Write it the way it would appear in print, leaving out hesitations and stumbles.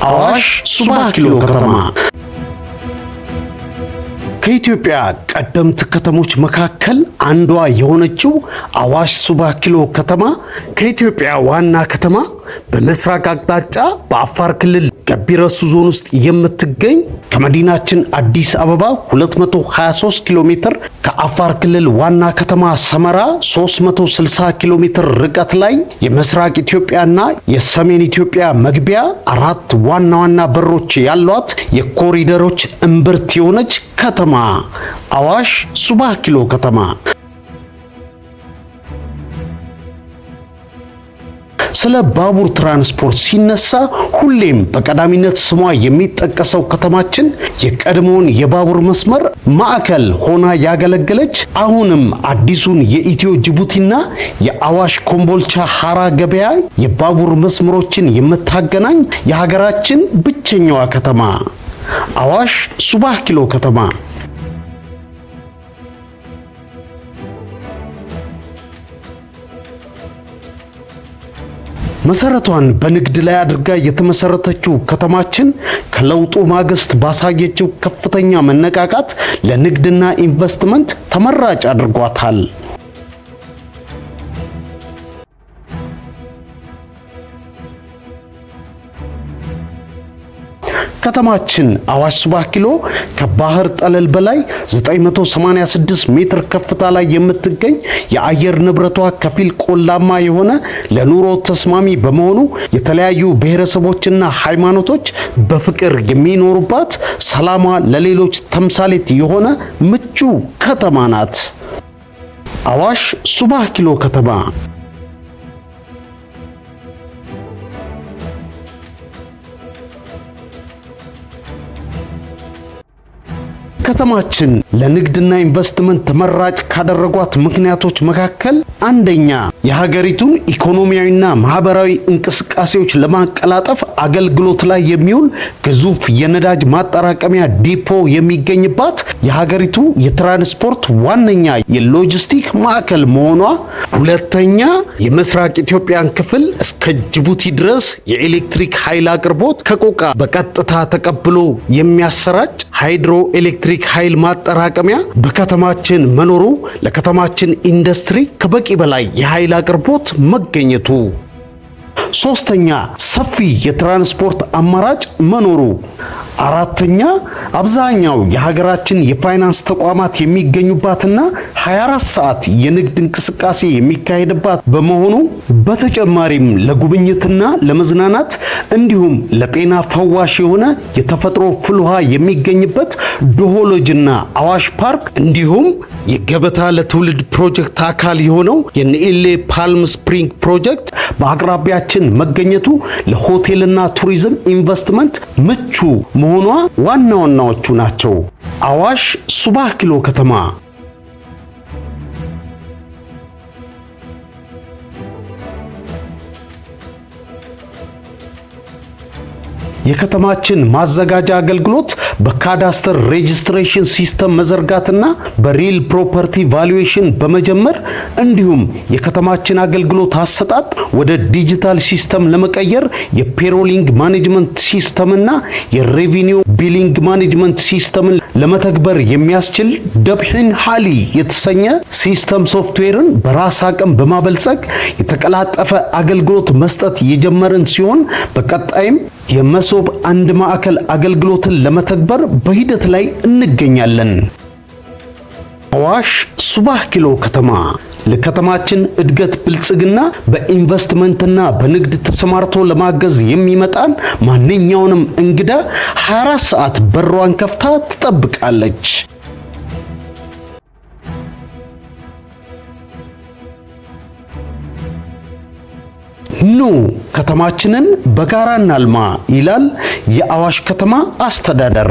አዋሽ ሱባ ኪሎ ከተማ ከኢትዮጵያ ቀደምት ከተሞች መካከል አንዷ የሆነችው አዋሽ ሱባ ኪሎ ከተማ ከኢትዮጵያ ዋና ከተማ በምስራቅ አቅጣጫ በአፋር ክልል ገቢረሱ ዞን ውስጥ የምትገኝ ከመዲናችን አዲስ አበባ 223 ኪሎ ሜትር ከአፋር ክልል ዋና ከተማ ሰመራ 360 ኪሎ ሜትር ርቀት ላይ የምስራቅ ኢትዮጵያና የሰሜን ኢትዮጵያ መግቢያ አራት ዋና በሮች ያሏት የኮሪደሮች እምብርት የሆነች ከተማ አዋሽ ሱባ ኪሎ ከተማ። ስለ ባቡር ትራንስፖርት ሲነሳ ሁሌም በቀዳሚነት ስሟ የሚጠቀሰው ከተማችን የቀድሞውን የባቡር መስመር ማዕከል ሆና ያገለገለች አሁንም አዲሱን የኢትዮ ጅቡቲና የአዋሽ ኮምቦልቻ ሐራ ገበያ የባቡር መስመሮችን የምታገናኝ የሀገራችን ብቸኛዋ ከተማ አዋሽ ሱባ ኪሎ ከተማ። መሰረቷን በንግድ ላይ አድርጋ የተመሰረተችው ከተማችን ከለውጡ ማግስት ባሳየችው ከፍተኛ መነቃቃት ለንግድና ኢንቨስትመንት ተመራጭ አድርጓታል። ከተማችን አዋሽ ሱባ ኪሎ ከባህር ጠለል በላይ 986 ሜትር ከፍታ ላይ የምትገኝ የአየር ንብረቷ ከፊል ቆላማ የሆነ ለኑሮ ተስማሚ በመሆኑ የተለያዩ ብሔረሰቦችና ሃይማኖቶች በፍቅር የሚኖሩባት ሰላሟ ለሌሎች ተምሳሌት የሆነ ምቹ ከተማ ናት። አዋሽ ሱባ ኪሎ ከተማ ከተማችን ለንግድና ኢንቨስትመንት ተመራጭ ካደረጓት ምክንያቶች መካከል አንደኛ የሀገሪቱን ኢኮኖሚያዊና ማህበራዊ እንቅስቃሴዎች ለማቀላጠፍ አገልግሎት ላይ የሚውል ግዙፍ የነዳጅ ማጠራቀሚያ ዲፖ የሚገኝባት የሀገሪቱ የትራንስፖርት ዋነኛ የሎጂስቲክ ማዕከል መሆኗ፣ ሁለተኛ የምስራቅ ኢትዮጵያን ክፍል እስከ ጅቡቲ ድረስ የኤሌክትሪክ ኃይል አቅርቦት ከቆቃ በቀጥታ ተቀብሎ የሚያሰራጭ ሃይድሮ ኤሌክትሪክ ኃይል ማጠራቀሚያ በከተማችን መኖሩ ለከተማችን ኢንዱስትሪ ከበቂ በላይ የኃይል አቅርቦት መገኘቱ፣ ሶስተኛ ሰፊ የትራንስፖርት አማራጭ መኖሩ፣ አራተኛ አብዛኛው የሀገራችን የፋይናንስ ተቋማት የሚገኙባትና 24 ሰዓት የንግድ እንቅስቃሴ የሚካሄድባት በመሆኑ በተጨማሪም ለጉብኝትና ለመዝናናት እንዲሁም ለጤና ፈዋሽ የሆነ የተፈጥሮ ፍልውሃ የሚገኝበት ዶሆሎጅና አዋሽ ፓርክ እንዲሁም የገበታ ለትውልድ ፕሮጀክት አካል የሆነው የኔኤሌ ፓልም ስፕሪንግ ፕሮጀክት በአቅራቢያችን መገኘቱ ለሆቴልና ቱሪዝም ኢንቨስትመንት ምቹ መሆኗ ዋናዎቹ ናቸው። አዋሽ ሱባ ኪሎ ከተማ የከተማችን ማዘጋጃ አገልግሎት በካዳስተር ሬጅስትሬሽን ሲስተም መዘርጋትና በሪል ፕሮፐርቲ ቫሉዌሽን በመጀመር እንዲሁም የከተማችን አገልግሎት አሰጣጥ ወደ ዲጂታል ሲስተም ለመቀየር የፔሮሊንግ ማኔጅመንት ሲስተምና የሬቪኒው ቢሊንግ ማኔጅመንት ሲስተምን ለመተግበር የሚያስችል ደብሒን ሃሊ የተሰኘ ሲስተም ሶፍትዌርን በራስ አቅም በማበልጸግ የተቀላጠፈ አገልግሎት መስጠት የጀመርን ሲሆን በቀጣይም የመሶብ አንድ ማዕከል አገልግሎትን ለመተግበር በሂደት ላይ እንገኛለን። አዋሽ ሱባ ኪሎ ከተማ ለከተማችን እድገት ብልጽግና በኢንቨስትመንትና በንግድ ተሰማርቶ ለማገዝ የሚመጣን ማንኛውንም እንግዳ 24 ሰዓት በሯን ከፍታ ትጠብቃለች። ኑ ከተማችንን በጋራ እናልማ ይላል የአዋሽ ከተማ አስተዳደር።